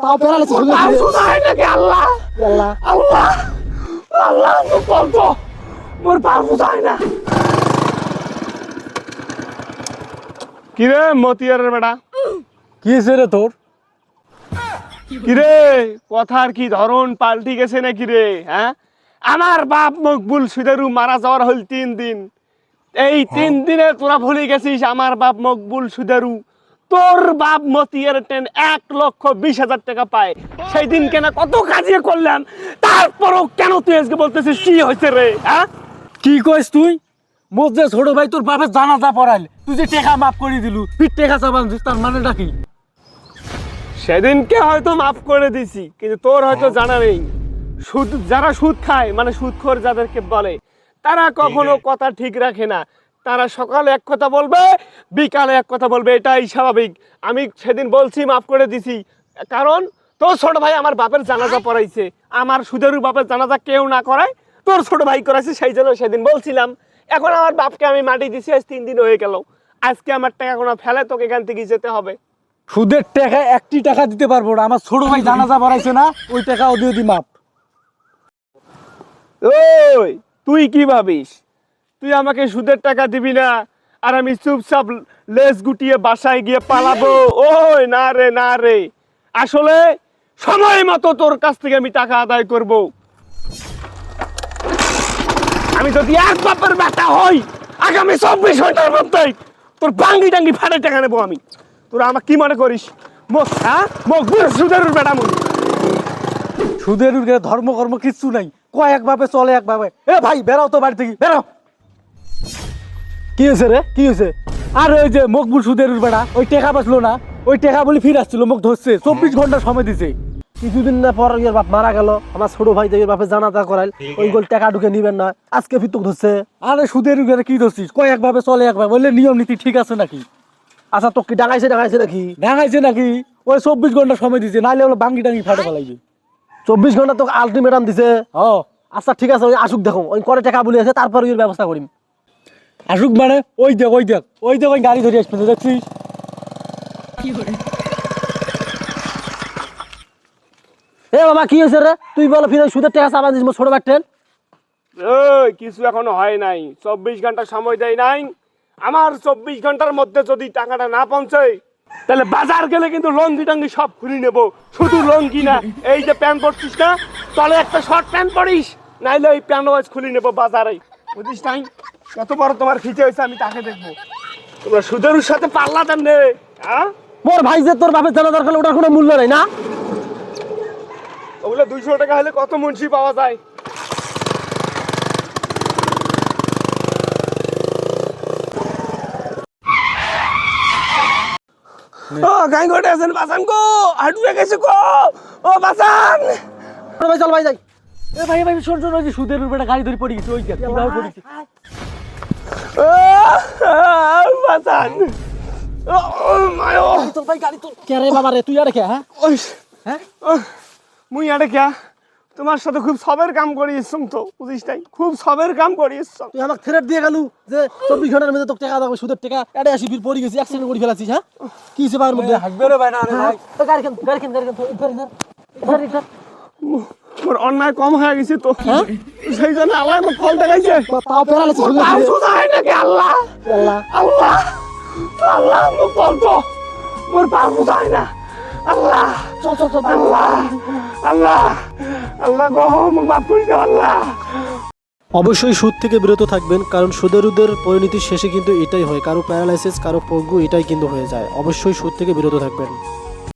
তাও প্যারালাইসিস হয়ে গেছে। সুদ হয় নাকি? আল্লাহ আল্লাহ আল্লাহ আল্লাহ বলতো মোর পা বুঝায় না। কিরে মতিয়ারের বেটা, কি হয়েছে রে তোর? কিরে কথার কি ধরন পাল্টি গেছে নাকি রে? হ্যাঁ, আমার বাপ মকবুল সুদেরু মারা যাওয়ার হল 3 দিন। এই 3 দিনে তোরা ভুলে গেছিস আমার বাপ মকবুল সুদেরু। তোর বাপ মতিয়ার টেন 1,20,000 টাকা পায়। সেই দিন কেন কত কাজিয়ে করলাম, তারপরও কেন তুই আজকে বলতেছিস কি হয়েছে রে? হ্যাঁ, কি কইস তুই? মোর যে ছোট ভাই তোর বাপের জানাজা পড়াইল, তুই যে টাকা মাফ করে দিলু, তুই টাকা চাবান তার মানেটা কি? সেদিনকে হয়তো মাফ করে দিছি, কিন্তু তোর হয়তো জানা নেই। সুদ যারা সুদ খায় মানে সুদখোর যাদেরকে বলে, তারা কখনো কথা ঠিক রাখে না। তারা সকালে এক কথা বলবে, বিকালে এক কথা বলবে, এটাই স্বাভাবিক। আমি সেদিন বলছি মাফ করে দিছি, কারণ তোর ছোট ভাই আমার বাপের জানাজা পড়াইছে। আমার সুদেরু বাপের জানাজা কেউ না করায়, তোর ছোট ভাই করাইছে, সেই জন্য সেদিন বলছিলাম। এখন আমার বাপকে আমি মাটি দিছি, আজ 3 দিন হয়ে গেল। আজকে আমার টাকা কোনো ফেলে তোকে এখান থেকে যেতে হবে। সুদের টাকা 1টি টাকা দিতে পারবো না, আমার ছোট ভাই জানাজা পড়াইছে না, ওই টাকা ওদিও দি মাপ। ওই তুই কি ভাবিস তুই আমাকে সুদের টাকা দিবি না আর আমি চুপচাপ লেজ গুটিয়ে বাসায় গিয়ে পালাবো? ওই না রে না রে, আসলে সময় মতো তোর কাছ থেকে আমি টাকা আদায় করব। আমি যদি এক বাপের বেটা হই, আগামী 24 ঘন্টার মধ্যেই তোর বাঙ্গি টাঙ্গি ফাটে টাকা নেবো আমি। তোরা আমাকে কি মনে করিস? মকবুল সুদের বেটা মুই। সুদের ধর্ম কর্ম কিচ্ছু নাই, কয়েক ভাবে চলে একভাবে। এ ভাই বেরাও তো বাড়ি থেকে, বেরাও। কি হয়েছে রে, কি হয়েছে? আর ওই যে মকবুল সুদের বেড়া, ওই টাকা বাঁচলো না, ওই টাকা বলে ফিরে আসছিল, মুখ ধরছে, 24 ঘন্টা সময় দিছে। কিছুদিন না পর ওর বাপ মারা গেল, আমার ছোট ভাই যে বাপে জানাজা করাইল, ওই গোল টাকা ঢুকে নিবেন না, আজকে ফিতুক ধরছে। আরে সুদের কি ধরছিস? কয়েক ভাবে চলে একভাবে, বললে নিয়ম নীতি ঠিক আছে নাকি? আচ্ছা তো কি ডাঙাইছে নাকি? ডাঙাইছে নাকি? ওই 24 ঘন্টা সময় দিছে, নাইলে হলো বাঙ্গি টাঙ্গি ফাটে ফেলাইবে। 24 ঘন্টা তো আলটিমেটাম দিছে। ও আচ্ছা ঠিক আছে, ওই আসুক, দেখো ওই করে টাকা বলে আছে, তারপর ওই ব্যবস্থা করিম। আসুক মানে ওই দেখ ওই গাড়ি ধরে আসবে, দেখছিস? এ বাবা কি হয়েছে রে? তুই বল ফিরে সুদের টাকা চাবা দিস ছোট বাচ্চেন। ওই কিছু এখনো হয় নাই, 24 ঘন্টা সময় দেয় নাই। আমার 24 ঘন্টার মধ্যে যদি টাকাটা না পৌঁছায়, তাহলে বাজার গেলে কিন্তু লঙ্গি টঙ্গি সব খুলে নেবো। শুধু লঙ্গি না, এই যে প্যান্ট পরছিস না, তলে একটা শর্ট প্যান্ট পরিস, নাইলে ওই প্যান্ট ওয়াজ খুলে নেবো বাজারে, বুঝিস নাই? কত বড় তোমার ফিচে হয়েছে আমি তাকে দেখবো। তোমরা সুদের সাথে পাল্লা দেন রে। হ্যাঁ, মোর ভাই যে তোর বাপের জানা দরকার, ওটার কোনো মূল্য নাই না? ওগুলো 200 টাকা হলে কত মুন্সি পাওয়া যায়? ও গাই ঘটে আছেন, বাসান গো, হাঁটুয়ে গেছে গো, ও বাসান। ভাই চল ভাই যাই। এ ভাই শোন ওই যে সুদের উপরে গাড়ি ধরে পড়ে গেছে, ওই দেখ কিভাবে পড়েছে। ও বাসান, ও মায়ো, চল ভাই গাড়ি তো কে রে বাবা রে, তুই আর কে? হ্যাঁ ওই হ্যাঁ মুই আরে কে তোমার সাথে খুব সবের কাম করিয়েছম তো, বুঝিস নাই? খুব সবের কাম করিয়েছম। তুই আমাকে থ্রেট দিয়ে গেলু যে 24 ঘন্টার মধ্যে তোকে টাকা দেবো, সুদের টাকা এড়ে আসি, ফির পড়ে গেছি, অ্যাক্সিডেন্ট করে ফেলাছিস। হ্যাঁ কি হয়েছে বাবার মধ্যে? হাসবে রে ভাই না রে ভাই, গাড়ি কেন মোর অন্যায় কম হয়ে গেছে তো, সেই জন্য আল্লাহ আমার ফল দেখাইছে। তাও প্যারালাইসিস হয়ে গেছে। সুদ হয় নাকি? আল্লাহ আল্লাহ আল্লাহ আল্লাহ মোক বলতো মোর পা বুঝায় না। আল্লাহ চল আল্লাহ আল্লাহ আল্লাহ গো, মোক মাফ করে দাও আল্লাহ। অবশ্যই সুদ থেকে বিরত থাকবেন, কারণ সুদেরুদের পরিণতির শেষে কিন্তু এটাই হয়, কারো প্যারালাইসিস, কারো পঙ্গু, এটাই কিন্তু হয়ে যায়। অবশ্যই সুদ থেকে বিরত থাকবেন।